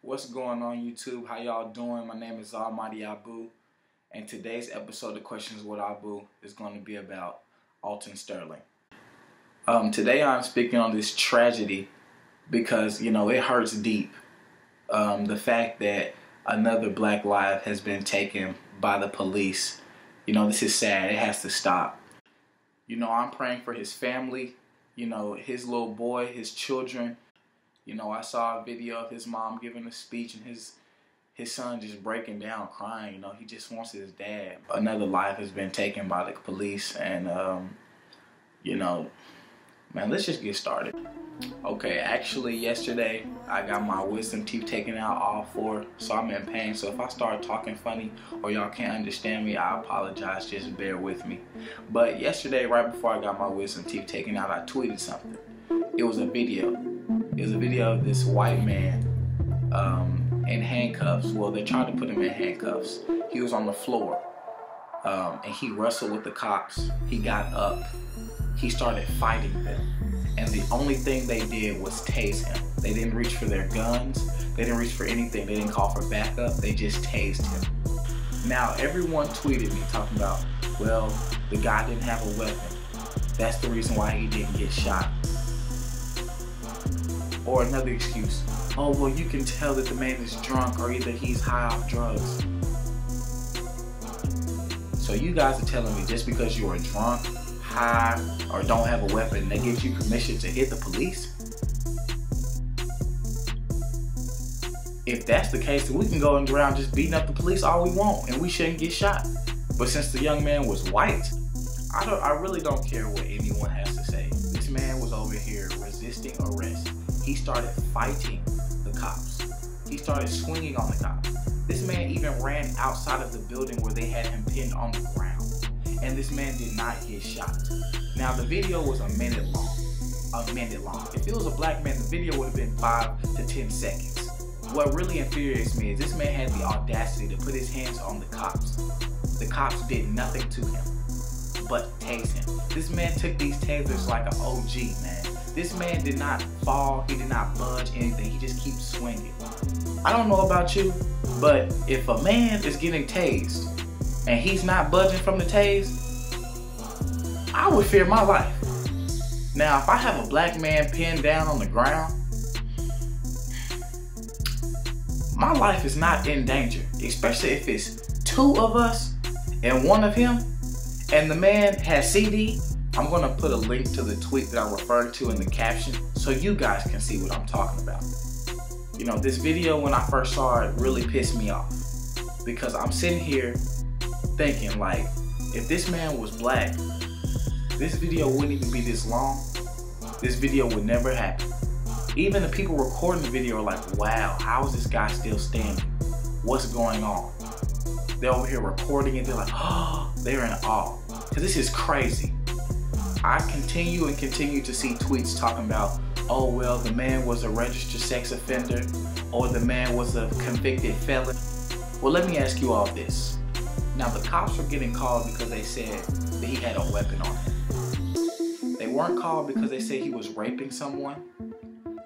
What's going on YouTube? How y'all doing? My name is Almighty Abu, and today's episode of Questions with Abu is going to be about Alton Sterling. Today I'm speaking on this tragedy because, it hurts deep. The fact that another black life has been taken by the police, this is sad. It has to stop. I'm praying for his family, his little boy, his children. I saw a video of his mom giving a speech and his son just breaking down crying. He just wants his dad. Another life has been taken by the police, and man, let's just get started. Okay, actually yesterday I got my wisdom teeth taken out, all four, so I'm in pain. So if I start talking funny or y'all can't understand me, I apologize, just bear with me. But yesterday, right before I got my wisdom teeth taken out, I tweeted something. It was a video. It was a video of this white man in handcuffs. Well, they tried to put him in handcuffs. He was on the floor and he wrestled with the cops. He got up. He started fighting them. And the only thing they did was tase him. They didn't reach for their guns. They didn't reach for anything. They didn't call for backup. They just tased him. Now, everyone tweeted me talking about, well, the guy didn't have a weapon. That's the reason why he didn't get shot. Or another excuse, oh, well, you can tell that the man is drunk or either he's high off drugs. So you guys are telling me just because you are drunk, high, or don't have a weapon, that gives you permission to hit the police? If that's the case, then we can go around just beating up the police all we want and we shouldn't get shot. But since the young man was white, I really don't care what anyone has to say. This man was over here resisting arrest. He started fighting the cops. He started swinging on the cops. This man even ran outside of the building where they had him pinned on the ground. And this man did not get shot. Now the video was a minute long. A minute long. If it was a black man, the video would have been 5 to 10 seconds. What really infuriates me is this man had the audacity to put his hands on the cops. The cops did nothing to him but tase him. This man took these tasers like an OG, man. This man did not fall, he did not budge anything, he just keeps swinging. I don't know about you, but if a man is getting tased and he's not budging from the tase, I would fear my life. Now, if I have a black man pinned down on the ground, my life is not in danger, especially if it's 2 of us and 1 of him, and the man has CD. I'm going to put a link to the tweet that I referred to in the caption so you guys can see what I'm talking about. This video, when I first saw it, really pissed me off because I'm sitting here thinking, like, if this man was black, this video wouldn't even be this long. This video would never happen. Even the people recording the video are like, wow, how is this guy still standing? What's going on? They're over here recording it. They're like, oh, they're in awe because this is crazy. I continue to see tweets talking about, oh, well, the man was a registered sex offender or the man was a convicted felon. Well, let me ask you all this. Now, the cops were getting called because they said that he had a weapon on him. They weren't called because they said he was raping someone.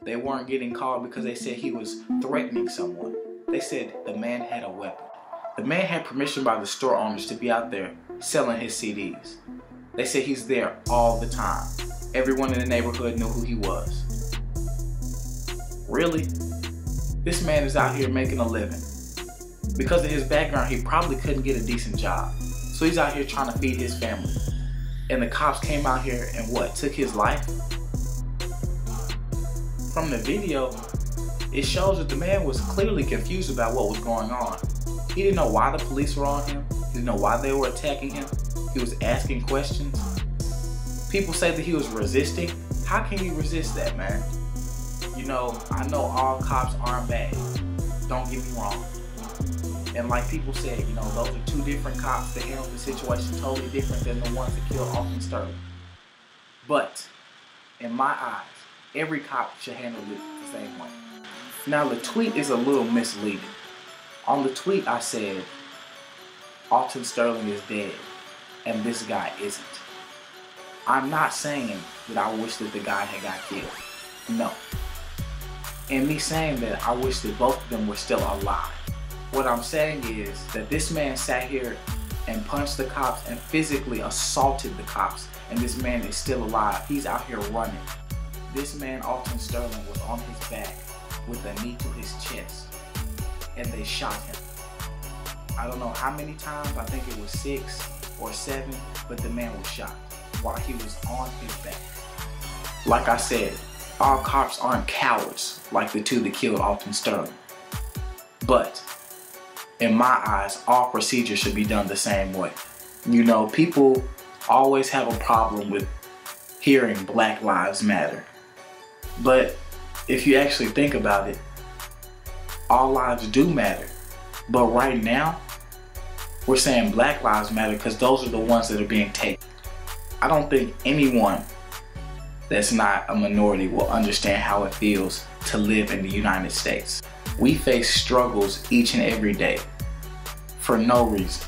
They weren't getting called because they said he was threatening someone. They said the man had a weapon. The man had permission by the store owners to be out there selling his CDs. They said he's there all the time. Everyone in the neighborhood knew who he was. Really? This man is out here making a living. Because of his background, he probably couldn't get a decent job. So he's out here trying to feed his family. And the cops came out here and what? Took his life? From the video, it shows that the man was clearly confused about what was going on. He didn't know why the police were on him. He didn't know why they were attacking him. He was asking questions. People say that he was resisting. How can you resist that, man? I know all cops aren't bad. Don't get me wrong. And like people said, those are 2 different cops that handled the situation totally different than the ones that killed Alton Sterling. But in my eyes, every cop should handle it the same way. Now the tweet is a little misleading. On the tweet I said, Alton Sterling is dead and this guy isn't. I'm not saying that I wish that the guy had got killed. No. And me saying that, I wish that both of them were still alive. What I'm saying is that this man sat here and punched the cops and physically assaulted the cops, and this man is still alive. He's out here running. This man, Alton Sterling, was on his back with a knee to his chest, and they shot him. I don't know how many times, I think it was 6 or 7, but the man was shot while he was on his back. Like I said, all cops aren't cowards like the 2 that killed Alton Sterling. But in my eyes, all procedures should be done the same way. You know, people always have a problem with hearing Black Lives Matter. But if you actually think about it, all lives do matter. But right now, we're saying Black Lives Matter because those are the ones that are being taken. I don't think anyone that's not a minority will understand how it feels to live in the United States. We face struggles each and every day for no reason.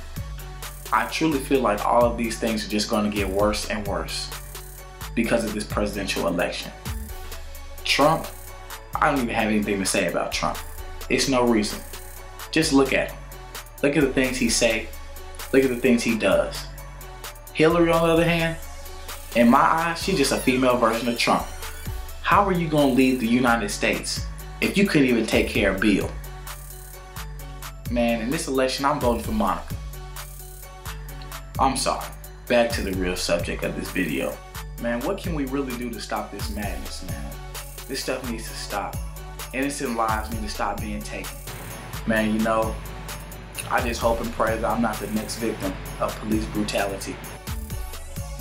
I truly feel like all of these things are just going to get worse and worse because of this presidential election. Trump, I don't even have anything to say about Trump. It's no reason. Just look at him. Look at the things he say. Look at the things he does. Hillary, on the other hand, in my eyes, she's just a female version of Trump. How are you going to lead the United States if you couldn't even take care of Bill? Man, in this election, I'm voting for Monica. I'm sorry. Back to the real subject of this video. Man, what can we really do to stop this madness, man? This stuff needs to stop. Innocent lives need to stop being taken. Man, you know, I just hope and pray that I'm not the next victim of police brutality.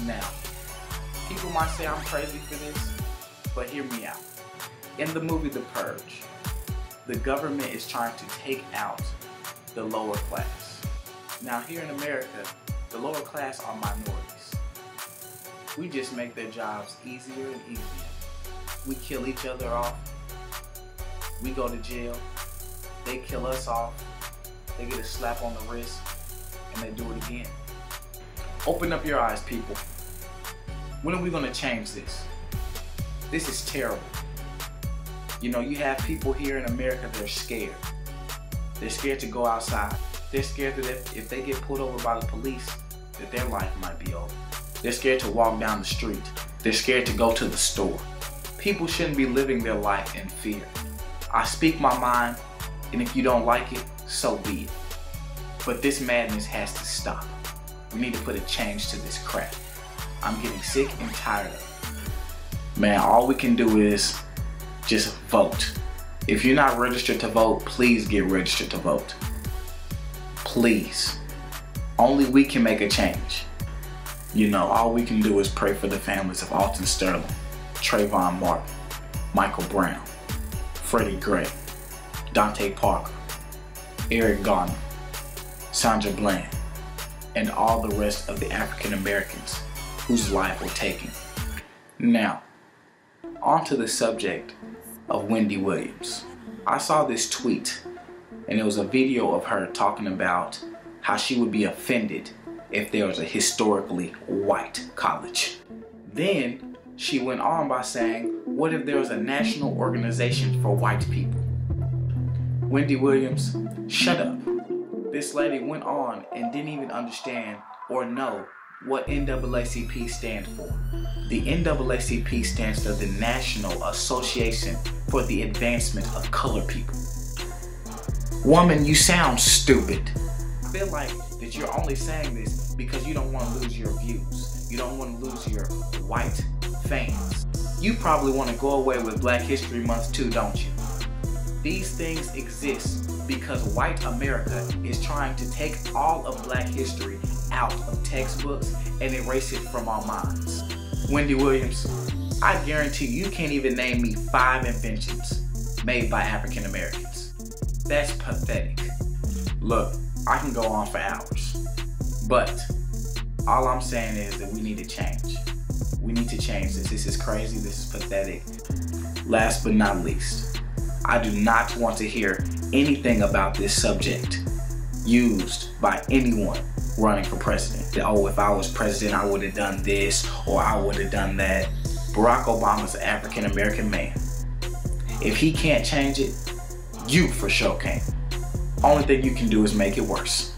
Now, people might say I'm crazy for this, but hear me out. In the movie The Purge, the government is trying to take out the lower class. Now here in America, the lower class are minorities. We just make their jobs easier and easier. We kill each other off. We go to jail. They kill us off. They get a slap on the wrist and they do it again. Open up your eyes, people. When are we going to change this? This is terrible. You know, you have people here in America that are scared. They're scared to go outside. They're scared that if they get pulled over by the police, that their life might be over. They're scared to walk down the street. They're scared to go to the store. People shouldn't be living their life in fear. I speak my mind, and if you don't like it, so be it. But this madness has to stop. We need to put a change to this crap. I'm getting sick and tired of it. Man, all we can do is just vote. If you're not registered to vote, please get registered to vote. Please. Only we can make a change. You know, all we can do is pray for the families of Alton Sterling, Trayvon Martin, Michael Brown, Freddie Gray, Dante Parker, Eric Garner, Sandra Bland, and all the rest of the African Americans whose life were taken. Now, on to the subject of Wendy Williams. I saw this tweet, and it was a video of her talking about how she would be offended if there was a historically white college. Then she went on by saying, what if there was a national organization for white people? Wendy Williams, shut up. This lady went on and didn't even understand or know what NAACP stands for. The NAACP stands for the National Association for the Advancement of Colored People. Woman, you sound stupid. I feel like that you're only saying this because you don't want to lose your views. You don't want to lose your white fans. You probably want to go away with Black History Month too, don't you? These things exist because white America is trying to take all of Black history out of textbooks and erase it from our minds. Wendy Williams, I guarantee you can't even name me 5 inventions made by African Americans. That's pathetic. Look, I can go on for hours, but all I'm saying is that we need to change. We need to change this. This is crazy. This is pathetic. Last but not least, I do not want to hear anything about this subject used by anyone running for president. Oh, if I was president, I would have done this or I would have done that. Barack Obama's an African American man. If he can't change it, you for sure can't. Only thing you can do is make it worse.